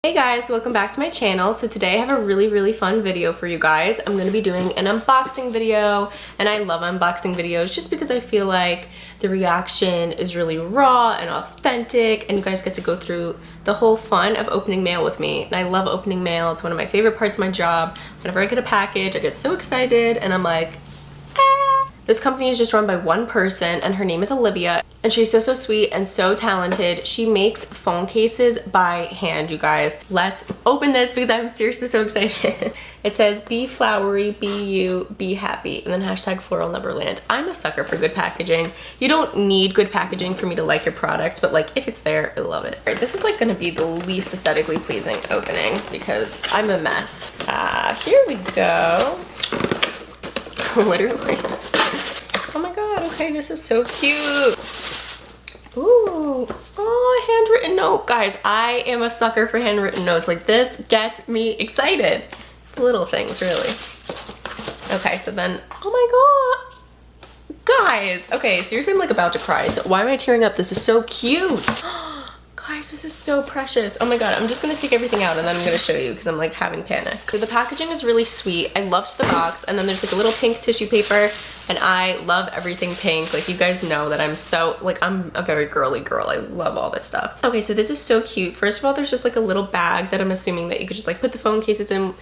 Hey guys, welcome back to my channel. So today I have a really fun video for you guys. I'm going to be doing an unboxing video, and I love unboxing videos just because I feel like the reaction is really raw and authentic, and you guys get to go through the whole fun of opening mail with me. And I love opening mail. It's one of my favorite parts of my job. Whenever I get a package, I get so excited and I'm like, ah. This company is just run by one person, and her name is Olivia, and she's so sweet and so talented. She makes phone cases by hand, you guys. Let's open this because I'm seriously so excited. It says, be flowery, be you, be happy, and then hashtag Floral Neverland. I'm a sucker for good packaging. You don't need good packaging for me to like your product, but like if it's there, I love it. All right, this is like gonna be the least aesthetically pleasing opening because I'm a mess. Here we go. Literally. Oh my god, okay, this is so cute. Ooh, oh, a handwritten note. Guys, I am a sucker for handwritten notes. Like, this gets me excited. It's the little things, really. Okay, so then, oh my god. Guys, okay, seriously, I'm like about to cry. So why am I tearing up? This is so cute. Guys, this is so precious. Oh my god, I'm just gonna take everything out and then I'm gonna show you because I'm like having panic. So the packaging is really sweet. I loved the box, and then there's like a little pink tissue paper, and I love everything pink. Like, you guys know that I'm so, like, I'm a very girly girl. I love all this stuff. Okay, so this is so cute. First of all, there's just like a little bag that I'm assuming that you could just like put the phone cases in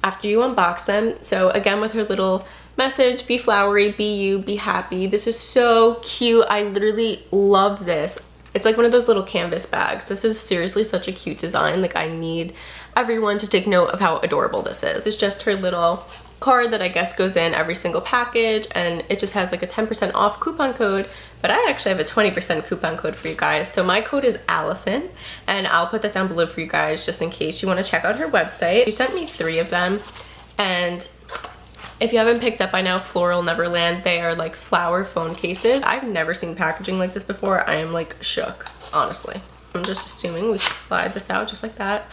after you unbox them. So again, with her little message, be flowery, be you, be happy. This is so cute. I literally love this. It's like one of those little canvas bags. This is seriously such a cute design. Like, I need everyone to take note of how adorable this is. It's just her little card that I guess goes in every single package, and it just has like a 10% off coupon code, but I actually have a 20% coupon code for you guys. So my code is Allison, and I'll put that down below for you guys just in case you want to check out her website. She sent me 3 of them, and if you haven't picked up by now, Floral Neverland, they are like flower phone cases. I've never seen packaging like this before. I am like shook, honestly. I'm just assuming we slide this out just like that.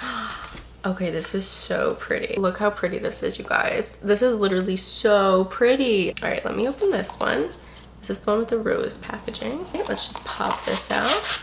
Okay, this is so pretty. Look how pretty this is, you guys. This is literally so pretty. All right, let me open this one. This is the one with the rose packaging. Okay, let's just pop this out.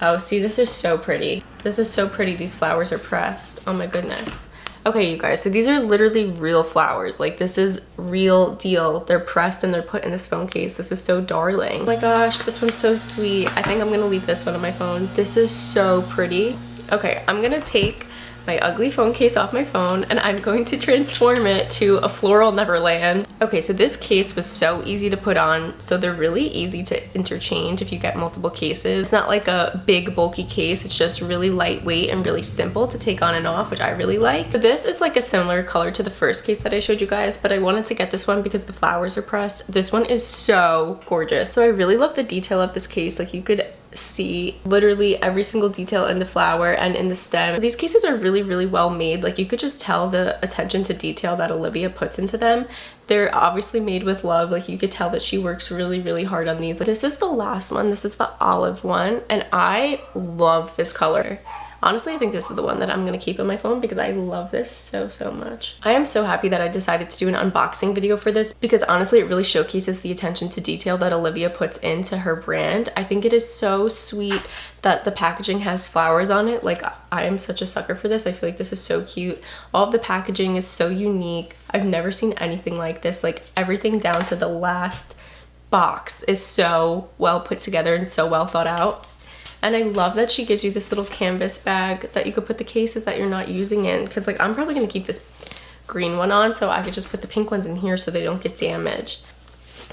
Oh, see, this is so pretty. This is so pretty. These flowers are pressed. Oh my goodness. Okay, you guys, so these are literally real flowers. Like, this is real deal. They're pressed and they're put in this phone case. This is so darling. Oh my gosh, this one's so sweet. I think I'm gonna leave this one on my phone. This is so pretty. Okay, I'm gonna take my ugly phone case off my phone and I'm going to transform it to a Floral Neverland. Okay, so this case was so easy to put on. So they're really easy to interchange if you get multiple cases. It's not like a big bulky case. It's just really lightweight and really simple to take on and off, which I really like. But this is like a similar color to the first case that I showed you guys, but I wanted to get this one because the flowers are pressed. This one is so gorgeous. So I really love the detail of this case. Like, you could see literally every single detail in the flower and in the stem. These cases are really well made. Like, you could just tell the attention to detail that Olivia puts into them. They're obviously made with love. Like, you could tell that she works really hard on these. This is the last one. This is the olive one, and I love this color. Honestly, I think this is the one that I'm gonna keep on my phone because I love this so much. I am so happy that I decided to do an unboxing video for this because honestly, it really showcases the attention to detail that Olivia puts into her brand. I think it is so sweet that the packaging has flowers on it. Like, I am such a sucker for this. I feel like this is so cute. All of the packaging is so unique. I've never seen anything like this. Like, everything down to the last box is so well put together and so well thought out. And I love that she gives you this little canvas bag that you could put the cases that you're not using in, because like, I'm probably gonna keep this green one on so I could just put the pink ones in here so they don't get damaged.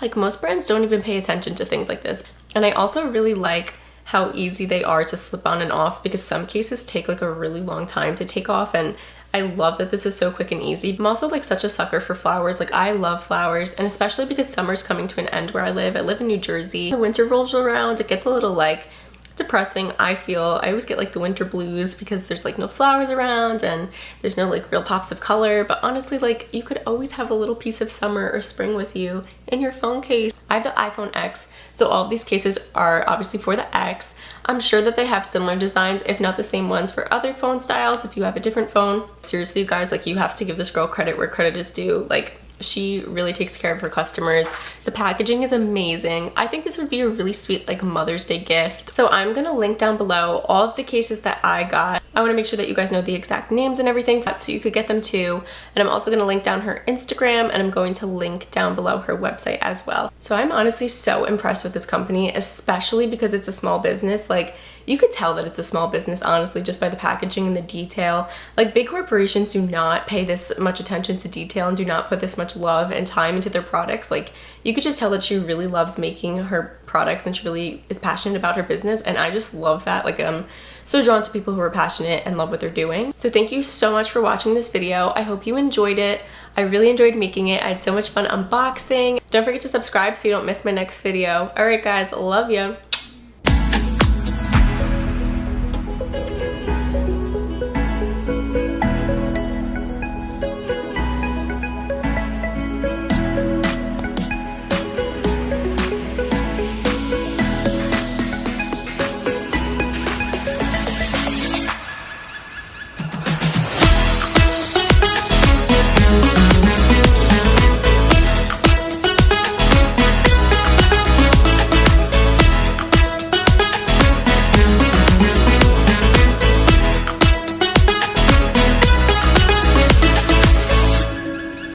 Like, most brands don't even pay attention to things like this. And I also really like how easy they are to slip on and off, because some cases take like a really long time to take off, and I love that this is so quick and easy. I'm also like such a sucker for flowers. Like, I love flowers, and especially because summer's coming to an end where I live. I live in New Jersey. The winter rolls around, it gets a little like depressing. I feel I always get like the winter blues because there's like no flowers around and there's no like real pops of color. But honestly, like, you could always have a little piece of summer or spring with you in your phone case. I have the iPhone X, so all of these cases are obviously for the X. I'm sure that they have similar designs, if not the same ones, for other phone styles if you have a different phone. Seriously, you guys, like, you have to give this girl credit where credit is due. Like, She really takes care of her customers. The packaging is amazing. I think this would be a really sweet like Mother's Day gift. So I'm gonna link down below all of the cases that I got. I want to make sure that you guys know the exact names and everything so you could get them too. And I'm also going to link down her Instagram, and I'm going to link down below her website as well. So I'm honestly so impressed with this company, especially because it's a small business. Like, you could tell that it's a small business, honestly, just by the packaging and the detail. Like, big corporations do not pay this much attention to detail and do not put this much love and time into their products. Like, you could just tell that she really loves making her products and she really is passionate about her business, and I just love that. Like, I'm so drawn to people who are passionate and love what they're doing. So thank you so much for watching this video. I hope you enjoyed it. I really enjoyed making it. I had so much fun unboxing. Don't forget to subscribe so you don't miss my next video. All right, guys, love you.